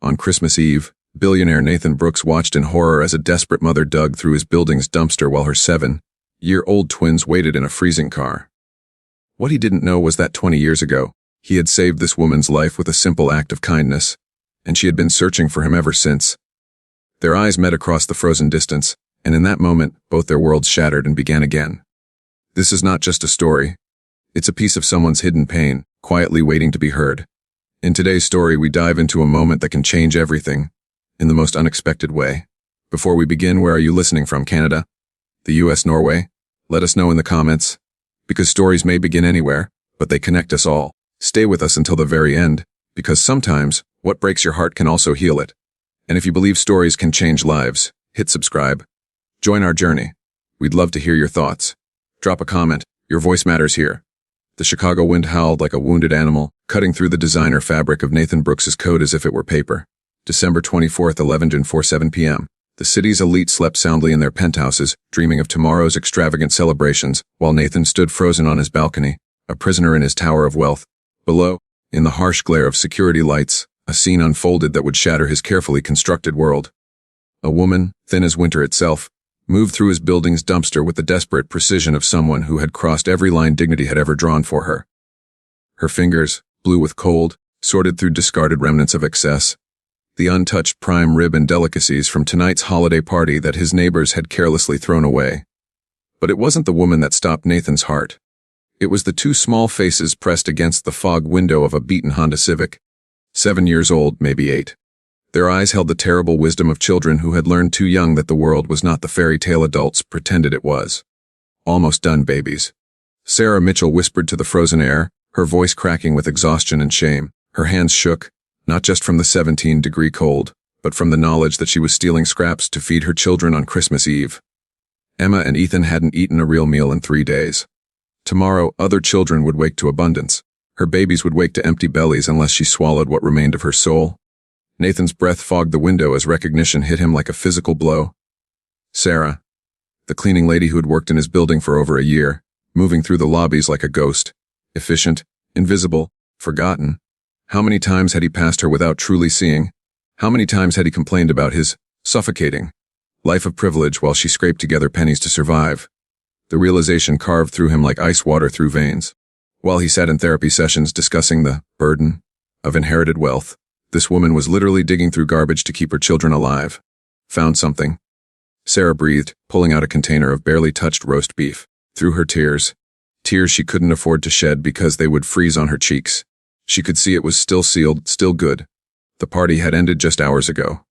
On Christmas Eve, billionaire Nathan Brooks watched in horror as a desperate mother dug through his building's dumpster while her 7-year-old twins waited in a freezing car. What he didn't know was that 20 years ago, he had saved this woman's life with a simple act of kindness, and she had been searching for him ever since. Their eyes met across the frozen distance, and in that moment, both their worlds shattered and began again. This is not just a story. It's a piece of someone's hidden pain, quietly waiting to be heard. In today's story, we dive into a moment that can change everything, in the most unexpected way. Before we begin, where are you listening from? Canada? The US? Norway? Let us know in the comments. Because stories may begin anywhere, but they connect us all. Stay with us until the very end, because sometimes, what breaks your heart can also heal it. And if you believe stories can change lives, hit subscribe. Join our journey. We'd love to hear your thoughts. Drop a comment. Your voice matters here. The Chicago wind howled like a wounded animal, cutting through the designer fabric of Nathan Brooks's coat as if it were paper. December 24th, 11:47 p.m. The city's elite slept soundly in their penthouses, dreaming of tomorrow's extravagant celebrations, while Nathan stood frozen on his balcony, a prisoner in his tower of wealth. Below, in the harsh glare of security lights, a scene unfolded that would shatter his carefully constructed world. A woman, thin as winter itself, moved through his building's dumpster with the desperate precision of someone who had crossed every line dignity had ever drawn for her. Her fingers, blue with cold, sorted through discarded remnants of excess, the untouched prime rib and delicacies from tonight's holiday party that his neighbors had carelessly thrown away. But it wasn't the woman that stopped Nathan's heart. It was the two small faces pressed against the fog window of a beaten Honda Civic. 7 years old, maybe 8. Their eyes held the terrible wisdom of children who had learned too young that the world was not the fairy tale adults pretended it was. Almost done, babies. Sarah Mitchell whispered to the frozen air, her voice cracking with exhaustion and shame. Her hands shook, not just from the 17-degree cold, but from the knowledge that she was stealing scraps to feed her children on Christmas Eve. Emma and Ethan hadn't eaten a real meal in 3 days. Tomorrow, other children would wake to abundance. Her babies would wake to empty bellies unless she swallowed what remained of her soul. Nathan's breath fogged the window as recognition hit him like a physical blow. Sarah, the cleaning lady who had worked in his building for over a year, moving through the lobbies like a ghost, efficient, invisible, forgotten. How many times had he passed her without truly seeing? How many times had he complained about his suffocating life of privilege while she scraped together pennies to survive? The realization carved through him like ice water through veins. While he sat in therapy sessions discussing the burden of inherited wealth, this woman was literally digging through garbage to keep her children alive. Found something. Sarah breathed, pulling out a container of barely touched roast beef. Through her tears she couldn't afford to shed because they would freeze on her cheeks. She could see it was still sealed, still good. The party had ended just hours ago.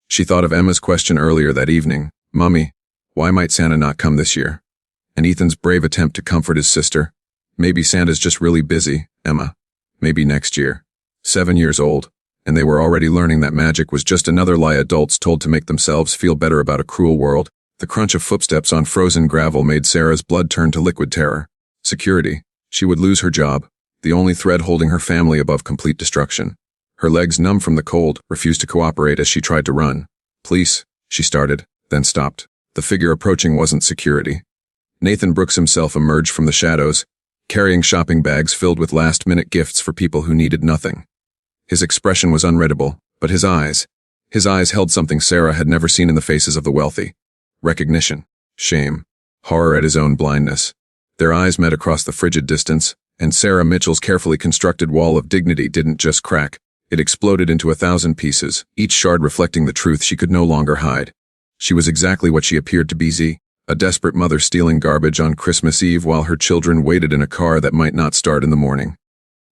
She thought of Emma's question earlier that evening. Mummy, why might Santa not come this year? And Ethan's brave attempt to comfort his sister. Maybe Santa's just really busy, Emma. Maybe next year. 7 years old. And they were already learning that magic was just another lie adults told to make themselves feel better about a cruel world. The crunch of footsteps on frozen gravel made Sarah's blood turn to liquid terror. Security. She would lose her job, the only thread holding her family above complete destruction. Her legs, numb from the cold, refused to cooperate as she tried to run. Police, she started, then stopped. The figure approaching wasn't security. Nathan Brooks himself emerged from the shadows, carrying shopping bags filled with last-minute gifts for people who needed nothing. His expression was unreadable, but his eyes held something Sarah had never seen in the faces of the wealthy. Recognition, shame, horror at his own blindness. Their eyes met across the frigid distance, and Sarah Mitchell's carefully constructed wall of dignity didn't just crack, it exploded into 1,000 pieces, each shard reflecting the truth she could no longer hide. She was exactly what she appeared to be, a desperate mother stealing garbage on Christmas Eve while her children waited in a car that might not start in the morning.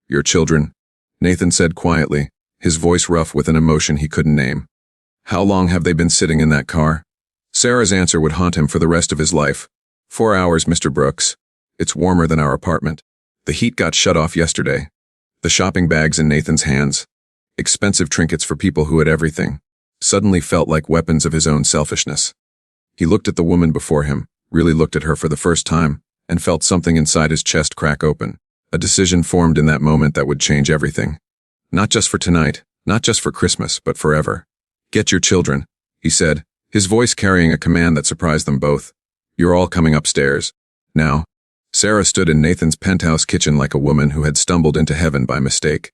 Your children? Nathan said quietly, his voice rough with an emotion he couldn't name. How long have they been sitting in that car? Sarah's answer would haunt him for the rest of his life. 4 hours, Mr. Brooks. It's warmer than our apartment. The heat got shut off yesterday. The shopping bags in Nathan's hands, expensive trinkets for people who had everything, suddenly felt like weapons of his own selfishness. He looked at the woman before him, really looked at her for the first time, and felt something inside his chest crack open. A decision formed in that moment that would change everything. Not just for tonight, not just for Christmas, but forever. Get your children, he said, his voice carrying a command that surprised them both. You're all coming upstairs. Now. Sarah stood in Nathan's penthouse kitchen like a woman who had stumbled into heaven by mistake.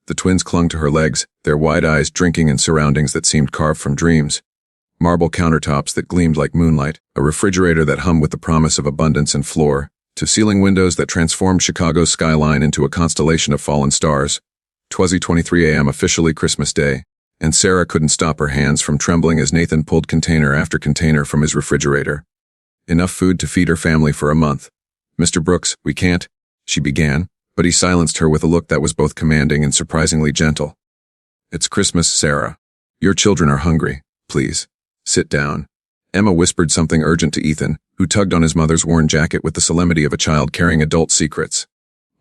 The twins clung to her legs, their wide eyes drinking in surroundings that seemed carved from dreams. Marble countertops that gleamed like moonlight, a refrigerator that hummed with the promise of abundance and floor-to-ceiling windows that transformed Chicago's skyline into a constellation of fallen stars. 12:23 a.m. officially Christmas Day, and Sarah couldn't stop her hands from trembling as Nathan pulled container after container from his refrigerator. Enough food to feed her family for a month. "Mr. Brooks, we can't," she began, but he silenced her with a look that was both commanding and surprisingly gentle. "It's Christmas, Sarah. Your children are hungry. Please. Sit down." Emma whispered something urgent to Ethan, who tugged on his mother's worn jacket with the solemnity of a child carrying adult secrets.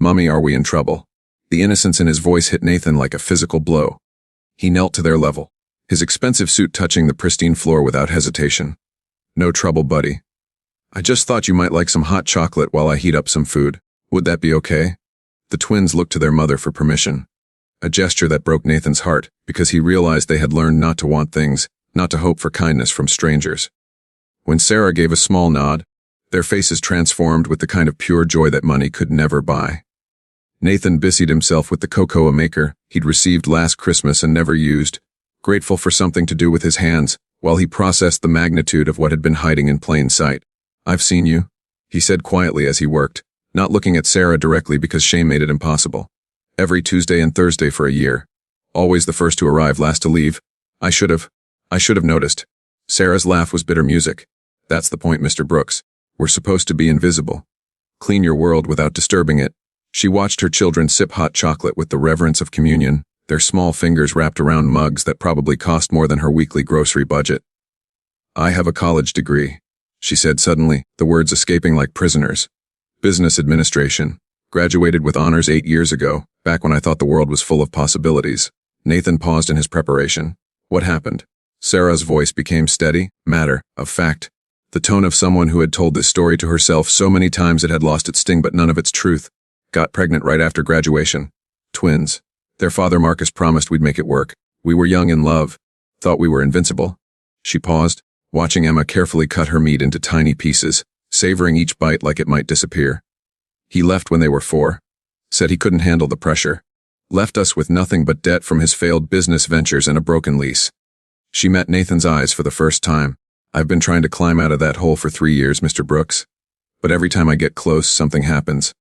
"Mummy, are we in trouble?" The innocence in his voice hit Nathan like a physical blow. He knelt to their level, his expensive suit touching the pristine floor without hesitation. "No trouble, buddy. I just thought you might like some hot chocolate while I heat up some food. Would that be okay?" The twins looked to their mother for permission. A gesture that broke Nathan's heart, because he realized they had learned not to want things, not to hope for kindness from strangers. When Sarah gave a small nod, their faces transformed with the kind of pure joy that money could never buy. Nathan busied himself with the cocoa maker he'd received last Christmas and never used, grateful for something to do with his hands, while he processed the magnitude of what had been hiding in plain sight. "I've seen you," he said quietly as he worked, not looking at Sarah directly because shame made it impossible. "Every Tuesday and Thursday for a year. Always the first to arrive, last to leave. I should have noticed." Sarah's laugh was bitter music. "That's the point, Mr. Brooks. We're supposed to be invisible. Clean your world without disturbing it." She watched her children sip hot chocolate with the reverence of communion, their small fingers wrapped around mugs that probably cost more than her weekly grocery budget. "I have a college degree," she said suddenly, the words escaping like prisoners. "Business administration. Graduated with honors 8 years ago, back when I thought the world was full of possibilities." Nathan paused in his preparation. "What happened?" Sarah's voice became steady, matter of fact. The tone of someone who had told this story to herself so many times it had lost its sting but none of its truth. "Got pregnant right after graduation. Twins. Their father Marcus promised we'd make it work. We were young in love. Thought we were invincible." She paused, watching Emma carefully cut her meat into tiny pieces, savoring each bite like it might disappear. "He left when they were 4. Said he couldn't handle the pressure. Left us with nothing but debt from his failed business ventures and a broken lease." She met Nathan's eyes for the first time. "I've been trying to climb out of that hole for 3 years, Mr. Brooks. But every time I get close, something happens.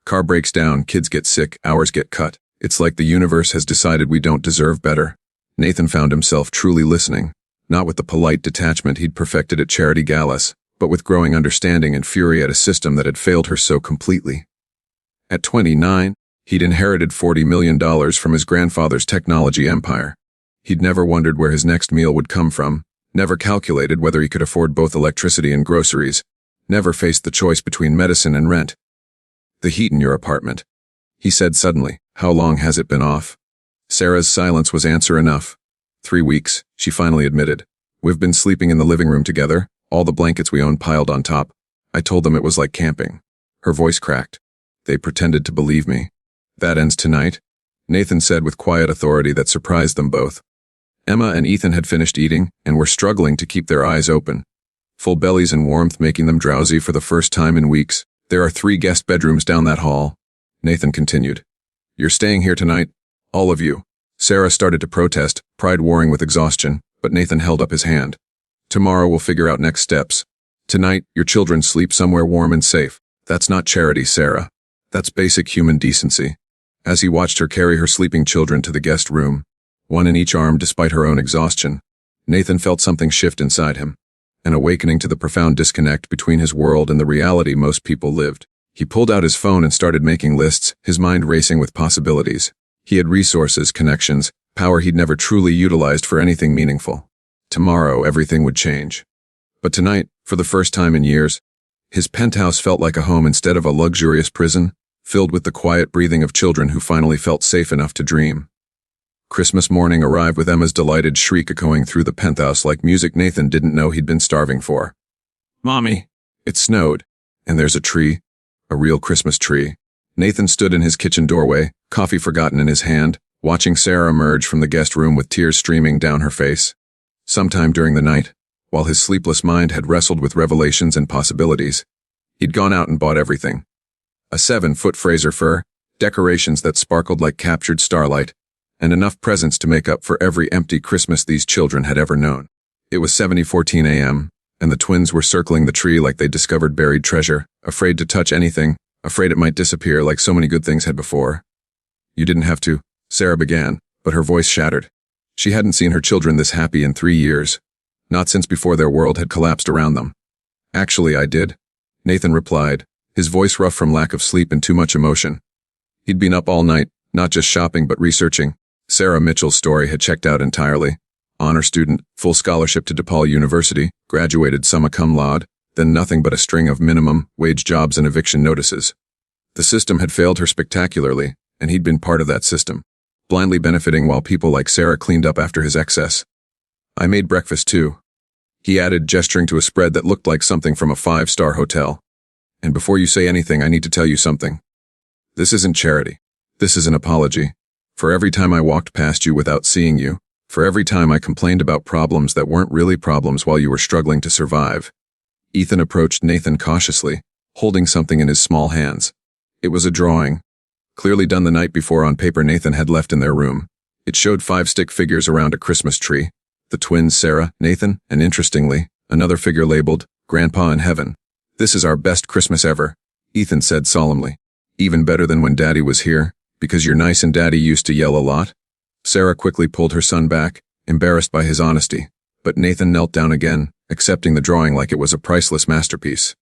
Car breaks down, kids get sick, hours get cut. It's like the universe has decided we don't deserve better." Nathan found himself truly listening, not with the polite detachment he'd perfected at charity galas, but with growing understanding and fury at a system that had failed her so completely. At 29, he'd inherited $40 million from his grandfather's technology empire. He'd never wondered where his next meal would come from, never calculated whether he could afford both electricity and groceries, never faced the choice between medicine and rent. "The heat in your apartment," he said suddenly. "How long has it been off?" Sarah's silence was answer enough. 3 weeks, she finally admitted. "We've been sleeping in the living room together, all the blankets we own piled on top. I told them it was like camping." Her voice cracked. "They pretended to believe me." "That ends tonight," Nathan said with quiet authority that surprised them both. Emma and Ethan had finished eating and were struggling to keep their eyes open, full bellies and warmth making them drowsy for the first time in weeks. "There are 3 guest bedrooms down that hall," Nathan continued. "You're staying here tonight, all of you." Sarah started to protest, pride warring with exhaustion, but Nathan held up his hand. "Tomorrow we'll figure out next steps. Tonight, your children sleep somewhere warm and safe. That's not charity, Sarah. That's basic human decency." As he watched her carry her sleeping children to the guest room, one in each arm despite her own exhaustion, Nathan felt something shift inside him, an awakening to the profound disconnect between his world and the reality most people lived. He pulled out his phone and started making lists, his mind racing with possibilities. He had resources, connections, power he'd never truly utilized for anything meaningful. Tomorrow, everything would change. But tonight, for the first time in years, his penthouse felt like a home instead of a luxurious prison, filled with the quiet breathing of children who finally felt safe enough to dream. Christmas morning arrived with Emma's delighted shriek echoing through the penthouse like music Nathan didn't know he'd been starving for. "Mommy!" It snowed, and there's a tree, a real Christmas tree. Nathan stood in his kitchen doorway, coffee forgotten in his hand, watching Sarah emerge from the guest room with tears streaming down her face. Sometime during the night, while his sleepless mind had wrestled with revelations and possibilities, he'd gone out and bought everything. A 7-foot Fraser fir, decorations that sparkled like captured starlight, and enough presents to make up for every empty Christmas these children had ever known. It was 7:14 a.m., and the twins were circling the tree like they'd discovered buried treasure, afraid to touch anything, afraid it might disappear like so many good things had before. "You didn't have to," Sarah began, but her voice shattered. She hadn't seen her children this happy in 3 years, not since before their world had collapsed around them. "Actually, I did," Nathan replied, his voice rough from lack of sleep and too much emotion. He'd been up all night, not just shopping but researching. Sarah Mitchell's story had checked out entirely. Honor student, full scholarship to DePaul University, graduated summa cum laude, then nothing but a string of minimum wage jobs and eviction notices. The system had failed her spectacularly, and he'd been part of that system, blindly benefiting while people like Sarah cleaned up after his excess. "I made breakfast too," he added, gesturing to a spread that looked like something from a 5-star hotel. "And before you say anything, I need to tell you something. This isn't charity. This is an apology. For every time I walked past you without seeing you, for every time I complained about problems that weren't really problems while you were struggling to survive." Ethan approached Nathan cautiously, holding something in his small hands. It was a drawing, clearly done the night before on paper Nathan had left in their room. It showed 5 stick figures around a Christmas tree. The twins, Sarah, Nathan, and interestingly, another figure labeled, "Grandpa in Heaven." "This is our best Christmas ever," Ethan said solemnly. "Even better than when Daddy was here, because you're nice and Daddy used to yell a lot." Sarah quickly pulled her son back, embarrassed by his honesty, but Nathan knelt down again, accepting the drawing like it was a priceless masterpiece.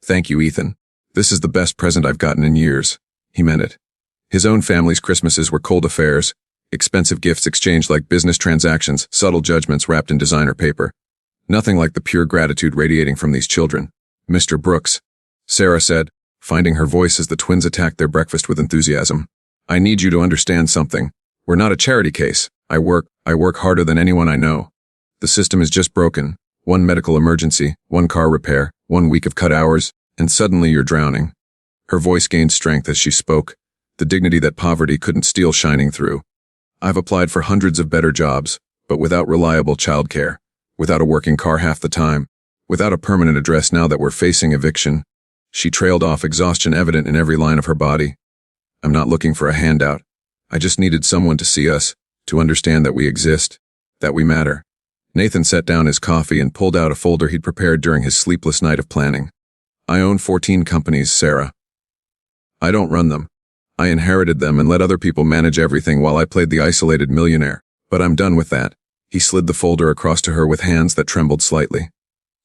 "Thank you, Ethan. This is the best present I've gotten in years." He meant it. His own family's Christmases were cold affairs, expensive gifts exchanged like business transactions, subtle judgments wrapped in designer paper. Nothing like the pure gratitude radiating from these children. "Mr. Brooks," Sarah said, finding her voice as the twins attacked their breakfast with enthusiasm. "I need you to understand something. We're not a charity case. I work harder than anyone I know. The system is just broken. One medical emergency, one car repair, 1 week of cut hours, and suddenly you're drowning." Her voice gained strength as she spoke, the dignity that poverty couldn't steal shining through. "I've applied for hundreds of better jobs, but without reliable childcare, without a working car half the time, without a permanent address now that we're facing eviction." She trailed off, exhaustion evident in every line of her body. "I'm not looking for a handout. I just needed someone to see us, to understand that we exist, that we matter." Nathan set down his coffee and pulled out a folder he'd prepared during his sleepless night of planning. "I own 14 companies, Sarah. I don't run them. I inherited them and let other people manage everything while I played the isolated millionaire. But I'm done with that." He slid the folder across to her with hands that trembled slightly.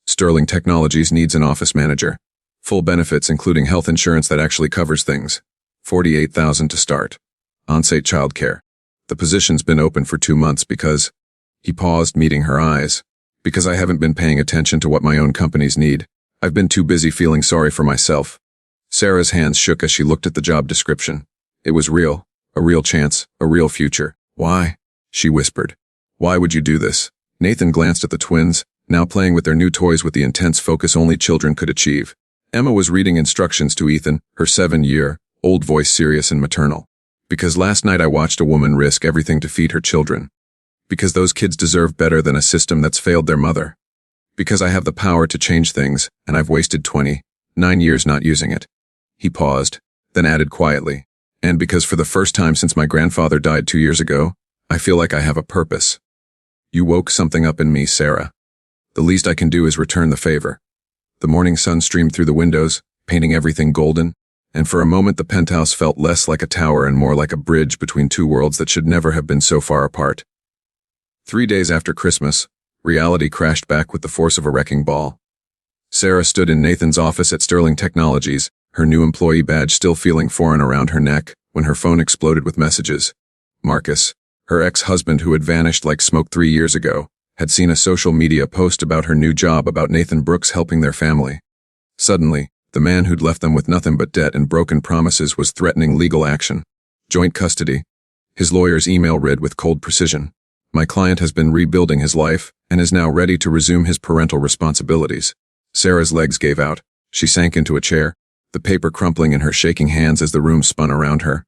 "Sterling Technologies needs an office manager. Full benefits including health insurance that actually covers things. $48,000 to start. On-site childcare. The position's been open for 2 months because..." He paused, meeting her eyes. "Because I haven't been paying attention to what my own companies need. I've been too busy feeling sorry for myself." Sarah's hands shook as she looked at the job description. It was real. A real chance. A real future. "Why?" she whispered. "Why would you do this?" Nathan glanced at the twins, now playing with their new toys with the intense focus only children could achieve. Emma was reading instructions to Ethan, her 7-year-old voice serious and maternal. "Because last night I watched a woman risk everything to feed her children. Because those kids deserve better than a system that's failed their mother. Because I have the power to change things, and I've wasted 29 years not using it." He paused, then added quietly, "And because for the first time since my grandfather died 2 years ago, I feel like I have a purpose." "You woke something up in me, Sarah. The least I can do is return the favor." The morning sun streamed through the windows, painting everything golden, and for a moment the penthouse felt less like a tower and more like a bridge between two worlds that should never have been so far apart. 3 days after Christmas, reality crashed back with the force of a wrecking ball. Sarah stood in Nathan's office at Sterling Technologies, her new employee badge still feeling foreign around her neck, when her phone exploded with messages. Marcus, her ex-husband who had vanished like smoke 3 years ago, had seen a social media post about her new job about Nathan Brooks helping their family. Suddenly, the man who'd left them with nothing but debt and broken promises was threatening legal action. Joint custody. His lawyer's email read with cold precision. "My client has been rebuilding his life and is now ready to resume his parental responsibilities." Sarah's legs gave out. She sank into a chair, the paper crumpling in her shaking hands as the room spun around her.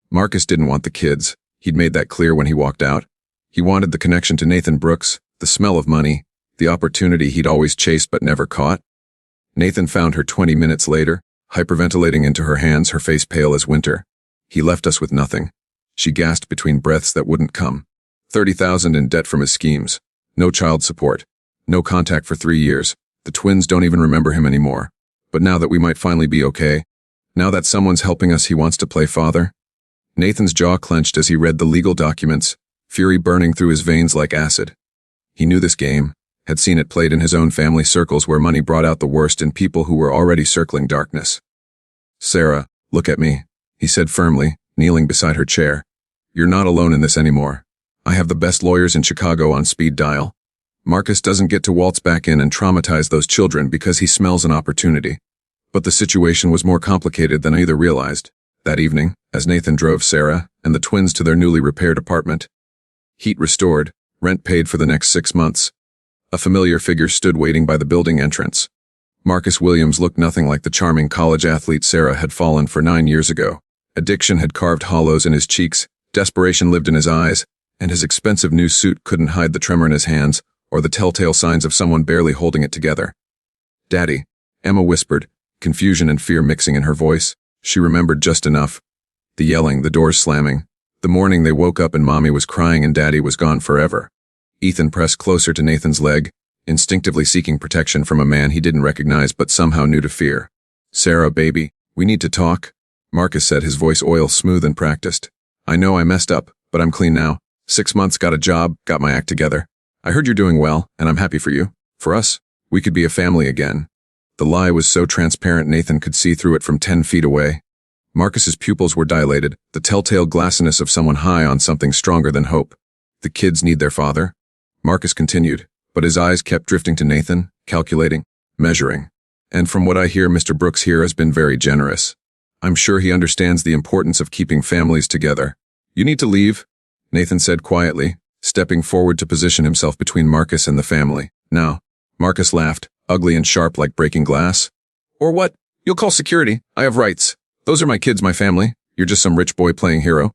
Marcus didn't want the kids. He'd made that clear when he walked out. He wanted the connection to Nathan Brooks, the smell of money, the opportunity he'd always chased but never caught. Nathan found her 20 minutes later, hyperventilating into her hands, her face pale as winter. "He left us with nothing," She gasped between breaths that wouldn't come. 30,000 in debt from his schemes. No child support. No contact for 3 years. The twins don't even remember him anymore. But now that we might finally be okay, now that someone's helping us, he wants to play father? Nathan's jaw clenched as he read the legal documents, fury burning through his veins like acid. He knew this game, had seen it played in his own family circles where money brought out the worst in people who were already circling darkness. "Sarah, look at me," he said firmly, kneeling beside her chair. "You're not alone in this anymore. I have the best lawyers in Chicago on speed dial. Marcus doesn't get to waltz back in and traumatize those children because he smells an opportunity." But the situation was more complicated than either realized. That evening, as Nathan drove Sarah and the twins to their newly repaired apartment, heat restored, rent paid for the next 6 months, a familiar figure stood waiting by the building entrance. Marcus Williams looked nothing like the charming college athlete Sarah had fallen for 9 years ago. Addiction had carved hollows in his cheeks, desperation lived in his eyes, and his expensive new suit couldn't hide the tremor in his hands or the telltale signs of someone barely holding it together. "Daddy," Emma whispered, confusion and fear mixing in her voice. She remembered just enough. The yelling, the doors slamming. The morning they woke up and Mommy was crying and Daddy was gone forever. Ethan pressed closer to Nathan's leg, instinctively seeking protection from a man he didn't recognize but somehow knew to fear. "Sarah, baby, we need to talk," Marcus said, his voice oil smooth and practiced. "I know I messed up, but I'm clean now. 6 months, got a job, got my act together. I heard you're doing well, and I'm happy for you. For us, we could be a family again." The lie was so transparent Nathan could see through it from 10 feet away. Marcus's pupils were dilated, the telltale glassiness of someone high on something stronger than hope. "The kids need their father?" Marcus continued, but his eyes kept drifting to Nathan, calculating, measuring. "And from what I hear, Mr. Brooks here has been very generous. I'm sure he understands the importance of keeping families together." "You need to leave," Nathan said quietly, stepping forward to position himself between Marcus and the family. "Now." Marcus laughed, ugly and sharp like breaking glass. "Or what? You'll call security. I have rights. Those are my kids, my family. You're just some rich boy playing hero."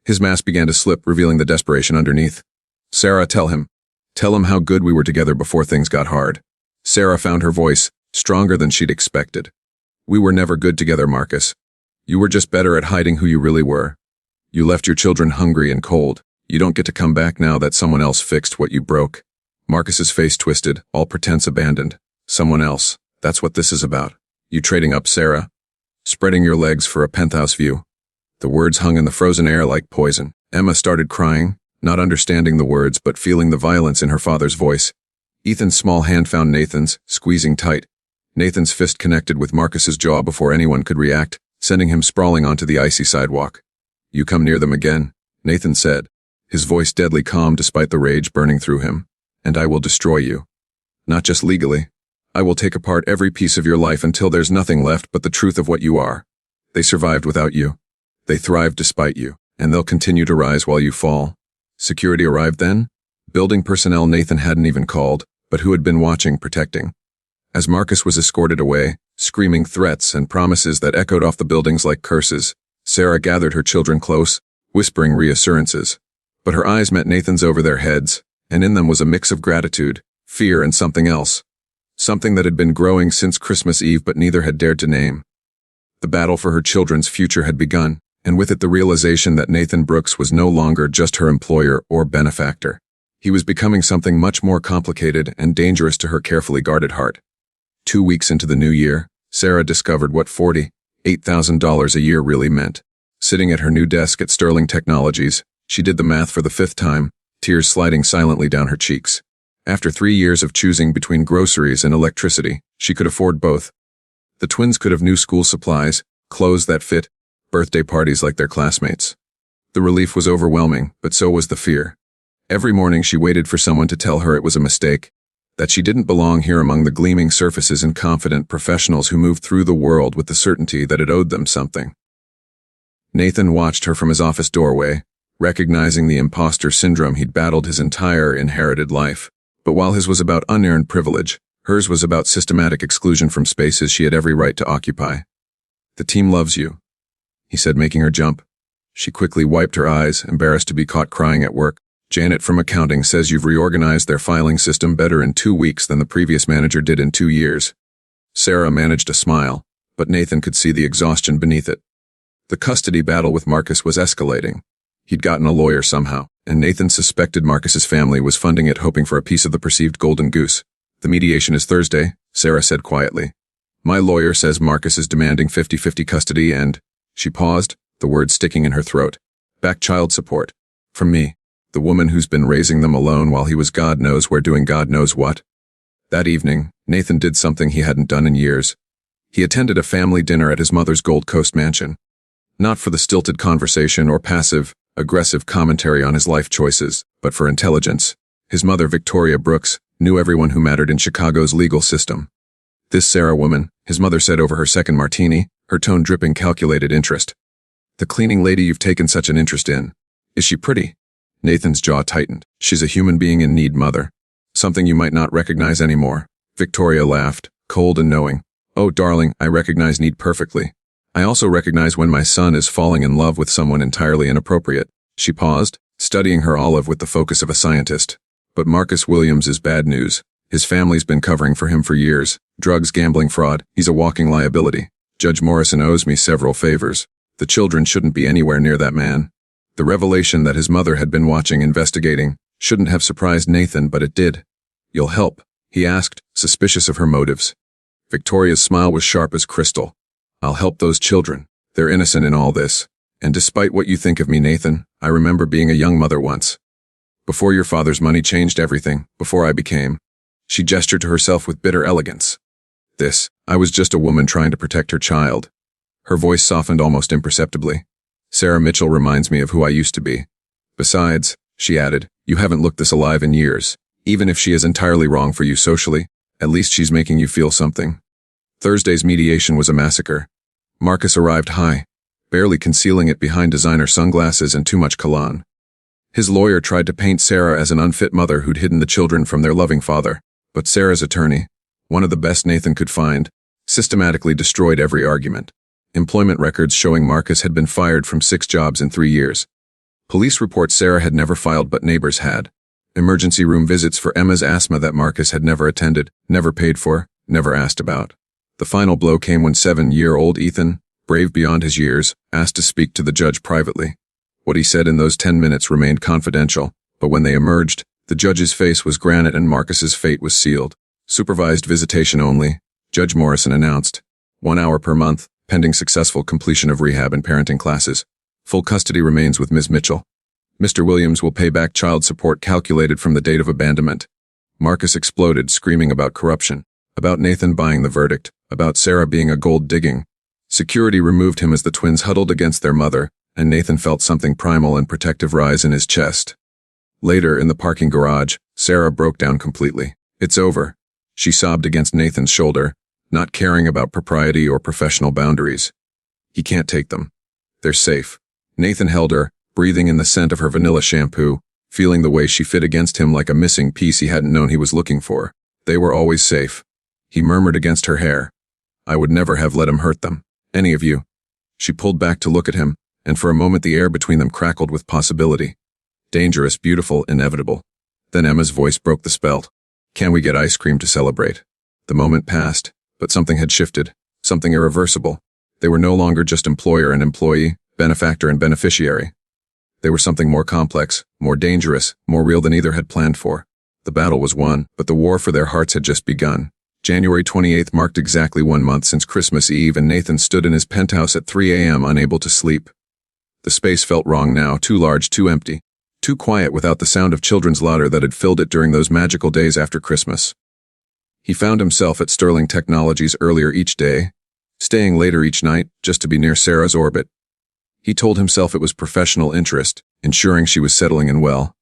His mask began to slip, revealing the desperation underneath. "Sarah, tell him. Tell him how good we were together before things got hard." Sarah found her voice, stronger than she'd expected. "We were never good together, Marcus. You were just better at hiding who you really were. You left your children hungry and cold. You don't get to come back now that someone else fixed what you broke." Marcus's face twisted, all pretense abandoned. "Someone else. That's what this is about. You trading up Sarah? Spreading your legs for a penthouse view." The words hung in the frozen air like poison. Emma started crying, not understanding the words but feeling the violence in her father's voice. Ethan's small hand found Nathan's, squeezing tight. Nathan's fist connected with Marcus's jaw before anyone could react, sending him sprawling onto the icy sidewalk. "You come near them again," Nathan said, his voice deadly calm despite the rage burning through him. "And I will destroy you. Not just legally. I will take apart every piece of your life until there's nothing left but the truth of what you are. They survived without you. They thrived despite you, and they'll continue to rise while you fall." Security arrived then? Building personnel Nathan hadn't even called, but who had been watching, protecting. As Marcus was escorted away, screaming threats and promises that echoed off the buildings like curses, Sarah gathered her children close, whispering reassurances. But her eyes met Nathan's over their heads, and in them was a mix of gratitude, fear, and something else. Something that had been growing since Christmas Eve but neither had dared to name. The battle for her children's future had begun, and with it the realization that Nathan Brooks was no longer just her employer or benefactor. He was becoming something much more complicated and dangerous to her carefully guarded heart. 2 weeks into the new year, Sarah discovered what $48,000 a year really meant. Sitting at her new desk at Sterling Technologies, she did the math for the 5th time, tears sliding silently down her cheeks. After 3 years of choosing between groceries and electricity, she could afford both. The twins could have new school supplies, clothes that fit, birthday parties like their classmates. The relief was overwhelming, but so was the fear. Every morning she waited for someone to tell her it was a mistake, that she didn't belong here among the gleaming surfaces and confident professionals who moved through the world with the certainty that it owed them something. Nathan watched her from his office doorway, recognizing the imposter syndrome he'd battled his entire inherited life. But while his was about unearned privilege, hers was about systematic exclusion from spaces she had every right to occupy. "The team loves you," he said, making her jump. She quickly wiped her eyes, embarrassed to be caught crying at work. "Janet from accounting says you've reorganized their filing system better in 2 weeks than the previous manager did in 2 years. Sarah managed a smile, but Nathan could see the exhaustion beneath it. The custody battle with Marcus was escalating. He'd gotten a lawyer somehow, and Nathan suspected Marcus's family was funding it, hoping for a piece of the perceived golden goose. The mediation is Thursday, Sarah said quietly. My lawyer says Marcus is demanding 50-50 custody and… She paused, the words sticking in her throat. Back child support. From me, the woman who's been raising them alone while he was God knows where doing God knows what. That evening, Nathan did something he hadn't done in years. He attended a family dinner at his mother's Gold Coast mansion. Not for the stilted conversation or passive, aggressive commentary on his life choices, but for intelligence. His mother, Victoria Brooks, knew everyone who mattered in Chicago's legal system. This Sarah woman, his mother said over her second martini, her tone dripping calculated interest. The cleaning lady you've taken such an interest in. Is she pretty? Nathan's jaw tightened. She's a human being in need, mother. Something you might not recognize anymore. Victoria laughed, cold and knowing. Oh, darling, I recognize need perfectly. I also recognize when my son is falling in love with someone entirely inappropriate. She paused, studying her olive with the focus of a scientist. But Marcus Williams is bad news. His family's been covering for him for years. Drugs, gambling, fraud. He's a walking liability. Judge Morrison owes me several favors. The children shouldn't be anywhere near that man. The revelation that his mother had been watching, investigating, shouldn't have surprised Nathan, but it did. You'll help? He asked, suspicious of her motives. Victoria's smile was sharp as crystal. I'll help those children. They're innocent in all this. And despite what you think of me, Nathan, I remember being a young mother once. Before your father's money changed everything, before I became… She gestured to herself with bitter elegance. I was just a woman trying to protect her child. Her voice softened almost imperceptibly. Sarah Mitchell reminds me of who I used to be. Besides, she added, you haven't looked this alive in years. Even if she is entirely wrong for you socially, at least she's making you feel something. Thursday's mediation was a massacre. Marcus arrived high, barely concealing it behind designer sunglasses and too much cologne. His lawyer tried to paint Sarah as an unfit mother who'd hidden the children from their loving father, but Sarah's attorney, one of the best Nathan could find, systematically destroyed every argument. Employment records showing Marcus had been fired from 6 jobs in 3 years. Police reports Sarah had never filed but neighbors had. Emergency room visits for Emma's asthma that Marcus had never attended, never paid for, never asked about. The final blow came when 7-year-old Ethan, brave beyond his years, asked to speak to the judge privately. What he said in those 10 minutes remained confidential, but when they emerged, the judge's face was granite and Marcus's fate was sealed. Supervised visitation only, Judge Morrison announced. 1 hour per month, pending successful completion of rehab and parenting classes. Full custody remains with Ms. Mitchell. Mr. Williams will pay back child support calculated from the date of abandonment. Marcus exploded, screaming about corruption, about Nathan buying the verdict, about Sarah being a gold-digging. Security removed him as the twins huddled against their mother, and Nathan felt something primal and protective rise in his chest. Later, in the parking garage, Sarah broke down completely. It's over. She sobbed against Nathan's shoulder, not caring about propriety or professional boundaries. He can't take them. They're safe. Nathan held her, breathing in the scent of her vanilla shampoo, feeling the way she fit against him like a missing piece he hadn't known he was looking for. They were always safe. He murmured against her hair. I would never have let him hurt them. Any of you. She pulled back to look at him, and for a moment the air between them crackled with possibility. Dangerous, beautiful, inevitable. Then Emma's voice broke the spell. Can we get ice cream to celebrate? The moment passed, but something had shifted, something irreversible. They were no longer just employer and employee, benefactor and beneficiary. They were something more complex, more dangerous, more real than either had planned for. The battle was won, but the war for their hearts had just begun. January 28th marked exactly 1 month since Christmas Eve, and Nathan stood in his penthouse at 3 a.m. unable to sleep. The space felt wrong now, too large, too empty, too quiet without the sound of children's laughter that had filled it during those magical days after Christmas. He found himself at Sterling Technologies earlier each day, staying later each night just to be near Sarah's orbit. He told himself it was professional interest, ensuring she was settling in well.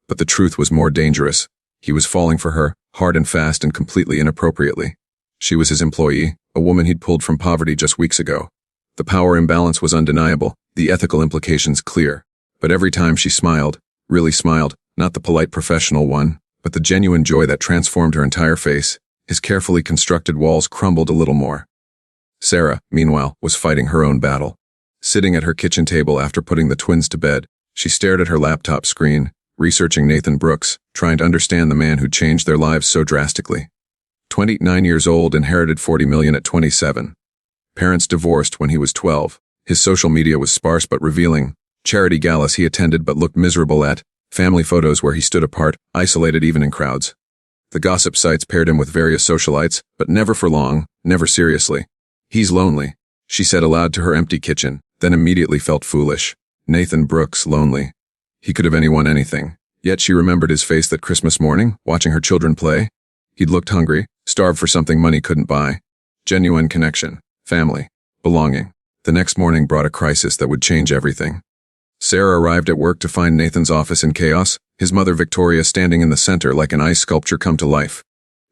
But the truth was more dangerous. He was falling for her, hard and fast and completely inappropriately. She was his employee, a woman he'd pulled from poverty just weeks ago. The power imbalance was undeniable, the ethical implications clear. But every time she smiled, really smiled, not the polite professional one, but the genuine joy that transformed her entire face, his carefully constructed walls crumbled a little more. Sarah, meanwhile, was fighting her own battle. Sitting at her kitchen table after putting the twins to bed, she stared at her laptop screen, researching Nathan Brooks, trying to understand the man who changed their lives so drastically. 29 years old, inherited $40 million at 27. Parents divorced when he was 12. His social media was sparse but revealing, charity galas he attended but looked miserable at, family photos where he stood apart, isolated even in crowds. The gossip sites paired him with various socialites, but never for long, never seriously. He's lonely, she said aloud to her empty kitchen, then immediately felt foolish. Nathan Brooks, lonely. He could have anyone anything. Yet she remembered his face that Christmas morning, watching her children play. He'd looked hungry, starved for something money couldn't buy. Genuine connection, family, belonging. The next morning brought a crisis that would change everything. Sarah arrived at work to find Nathan's office in chaos, his mother Victoria standing in the center like an ice sculpture come to life.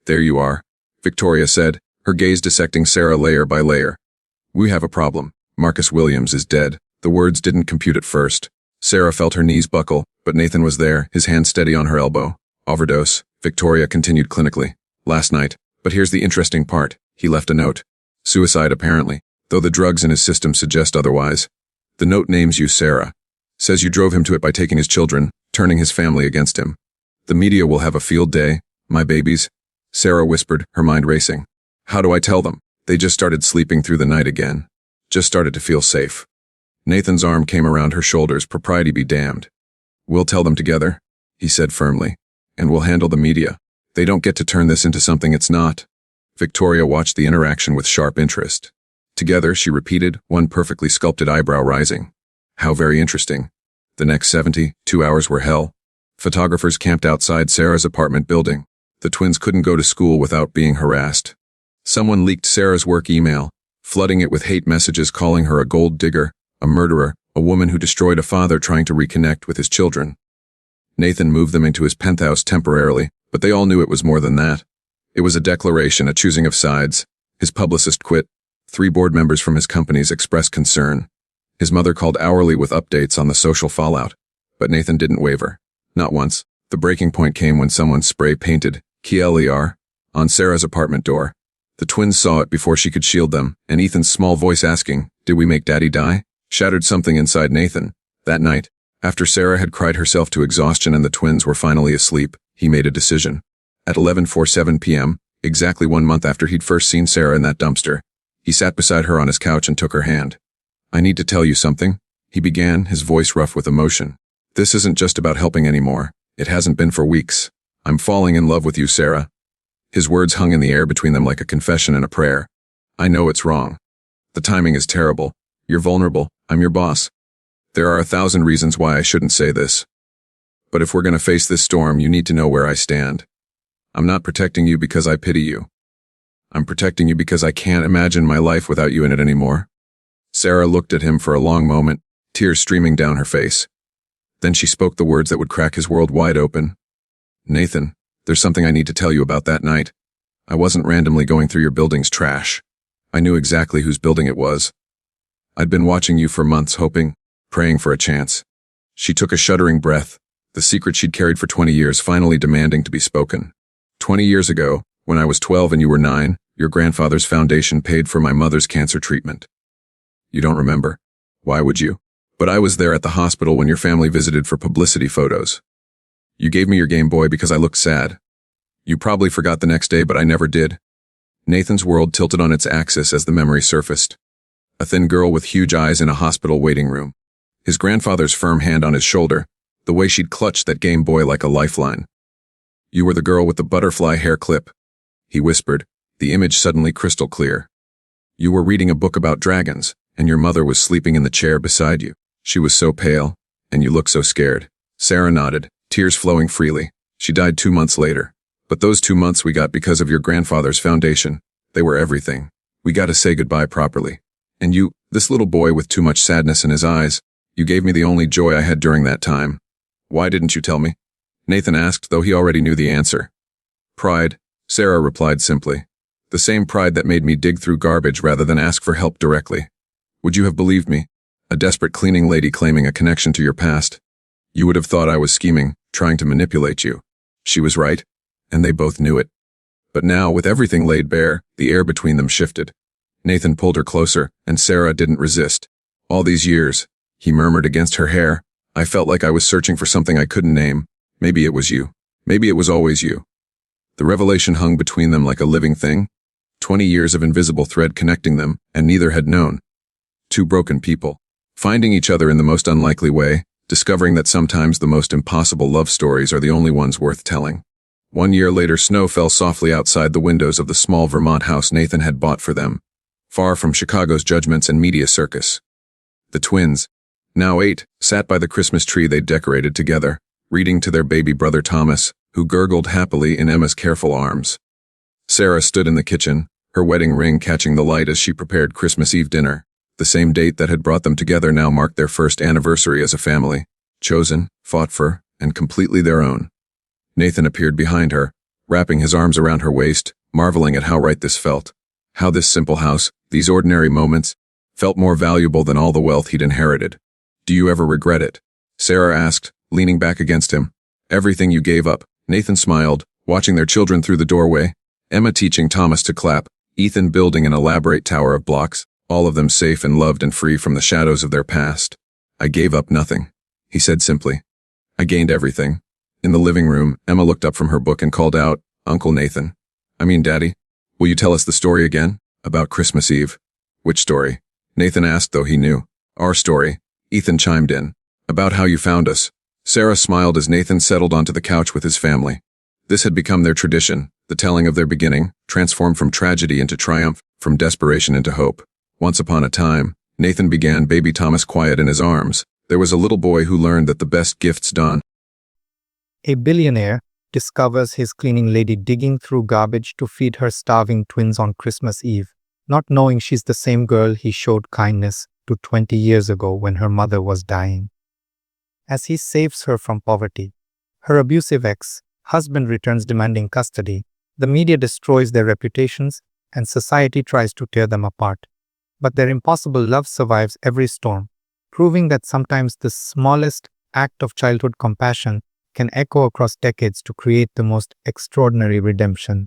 "There you are," Victoria said, her gaze dissecting Sarah layer by layer. "We have a problem. Marcus Williams is dead." The words didn't compute at first. Sarah felt her knees buckle, but Nathan was there, his hand steady on her elbow. "Overdose," Victoria continued clinically. "Last night. But here's the interesting part. He left a note. Suicide apparently, though the drugs in his system suggest otherwise. The note names you Sarah. Says you drove him to it by taking his children, turning his family against him. The media will have a field day, my babies." Sarah whispered, her mind racing. "How do I tell them? They just started sleeping through the night again. Just started to feel safe." Nathan's arm came around her shoulders, propriety be damned. "We'll tell them together," he said firmly. "And we'll handle the media. They don't get to turn this into something it's not." Victoria watched the interaction with sharp interest. "Together," she repeated, one perfectly sculpted eyebrow rising. "How very interesting." The next 72 hours were hell. Photographers camped outside Sarah's apartment building. The twins couldn't go to school without being harassed. Someone leaked Sarah's work email, flooding it with hate messages calling her a gold digger, a murderer, a woman who destroyed a father trying to reconnect with his children. Nathan moved them into his penthouse temporarily, but they all knew it was more than that. It was a declaration, a choosing of sides. His publicist quit. 3 board members from his companies expressed concern. His mother called hourly with updates on the social fallout. But Nathan didn't waver. Not once. The breaking point came when someone spray-painted KLER on Sarah's apartment door. The twins saw it before she could shield them, and Ethan's small voice asking, "Did we make Daddy die?" shattered something inside Nathan. That night, after Sarah had cried herself to exhaustion and the twins were finally asleep, he made a decision. At 11:47 p.m., exactly 1 month after he'd first seen Sarah in that dumpster, he sat beside her on his couch and took her hand. "I need to tell you something," he began, his voice rough with emotion. "This isn't just about helping anymore. It hasn't been for weeks. I'm falling in love with you, Sarah." His words hung in the air between them like a confession and a prayer. "I know it's wrong. The timing is terrible. You're vulnerable. I'm your boss. There are 1,000 reasons why I shouldn't say this. But if we're going to face this storm, you need to know where I stand. I'm not protecting you because I pity you. I'm protecting you because I can't imagine my life without you in it anymore." Sarah looked at him for a long moment, tears streaming down her face. Then she spoke the words that would crack his world wide open. "Nathan, there's something I need to tell you about that night. I wasn't randomly going through your building's trash. I knew exactly whose building it was. I'd been watching you for months, hoping, praying for a chance." She took a shuddering breath, the secret she'd carried for 20 years finally demanding to be spoken. 20 years ago, when I was 12 and you were 9, your grandfather's foundation paid for my mother's cancer treatment. You don't remember? Why would you? But I was there at the hospital when your family visited for publicity photos. You gave me your Game Boy because I looked sad. You probably forgot the next day, but I never did." Nathan's world tilted on its axis as the memory surfaced. A thin girl with huge eyes in a hospital waiting room. His grandfather's firm hand on his shoulder, the way she'd clutched that Game Boy like a lifeline. "You were the girl with the butterfly hair clip," he whispered, the image suddenly crystal clear. "You were reading a book about dragons, and your mother was sleeping in the chair beside you. She was so pale, and you looked so scared." Sarah nodded, tears flowing freely. "She died 2 months later. But those 2 months we got because of your grandfather's foundation. They were everything. We got to say goodbye properly. And you, this little boy with too much sadness in his eyes, you gave me the only joy I had during that time. Why didn't you tell me?" Nathan asked, though he already knew the answer. "Pride," Sarah replied simply. "The same pride that made me dig through garbage rather than ask for help directly. Would you have believed me? A desperate cleaning lady claiming a connection to your past. You would have thought I was scheming, trying to manipulate you. She was right, and they both knew it. But now, with everything laid bare, the air between them shifted. Nathan pulled her closer, and Sarah didn't resist. "All these years," he murmured against her hair, "I felt like I was searching for something I couldn't name. Maybe it was you. Maybe it was always you." The revelation hung between them like a living thing. 20 years of invisible thread connecting them, and neither had known. Two broken people, finding each other in the most unlikely way, discovering that sometimes the most impossible love stories are the only ones worth telling. 1 year later, snow fell softly outside the windows of the small Vermont house Nathan had bought for them, far from Chicago's judgments and media circus. The twins, now 8, sat by the Christmas tree they'd decorated together, reading to their baby brother Thomas, who gurgled happily in Emma's careful arms. Sarah stood in the kitchen, her wedding ring catching the light as she prepared Christmas Eve dinner. The same date that had brought them together now marked their first anniversary as a family, chosen, fought for, and completely their own. Nathan appeared behind her, wrapping his arms around her waist, marveling at how right this felt. How this simple house, these ordinary moments, felt more valuable than all the wealth he'd inherited. "Do you ever regret it?" Sarah asked, leaning back against him. "Everything you gave up," Nathan smiled, watching their children through the doorway, Emma teaching Thomas to clap, Ethan building an elaborate tower of blocks, all of them safe and loved and free from the shadows of their past. "I gave up nothing," he said simply. "I gained everything." In the living room, Emma looked up from her book and called out, "Uncle Nathan. I mean, Daddy, will you tell us the story again? About Christmas Eve." "Which story?" Nathan asked, though he knew. "Our story," Ethan chimed in. "About how you found us." Sarah smiled as Nathan settled onto the couch with his family. This had become their tradition, the telling of their beginning, transformed from tragedy into triumph, from desperation into hope. Once upon a time, Nathan began baby Thomas quiet in his arms. There was a little boy who learned that the best gifts dawn. A billionaire discovers his cleaning lady digging through garbage to feed her starving twins on Christmas Eve, not knowing she's the same girl he showed kindness to 20 years ago when her mother was dying. As he saves her from poverty, her abusive ex-husband returns demanding custody, the media destroys their reputations, and society tries to tear them apart. But their impossible love survives every storm, proving that sometimes the smallest act of childhood compassion can echo across decades to create the most extraordinary redemption.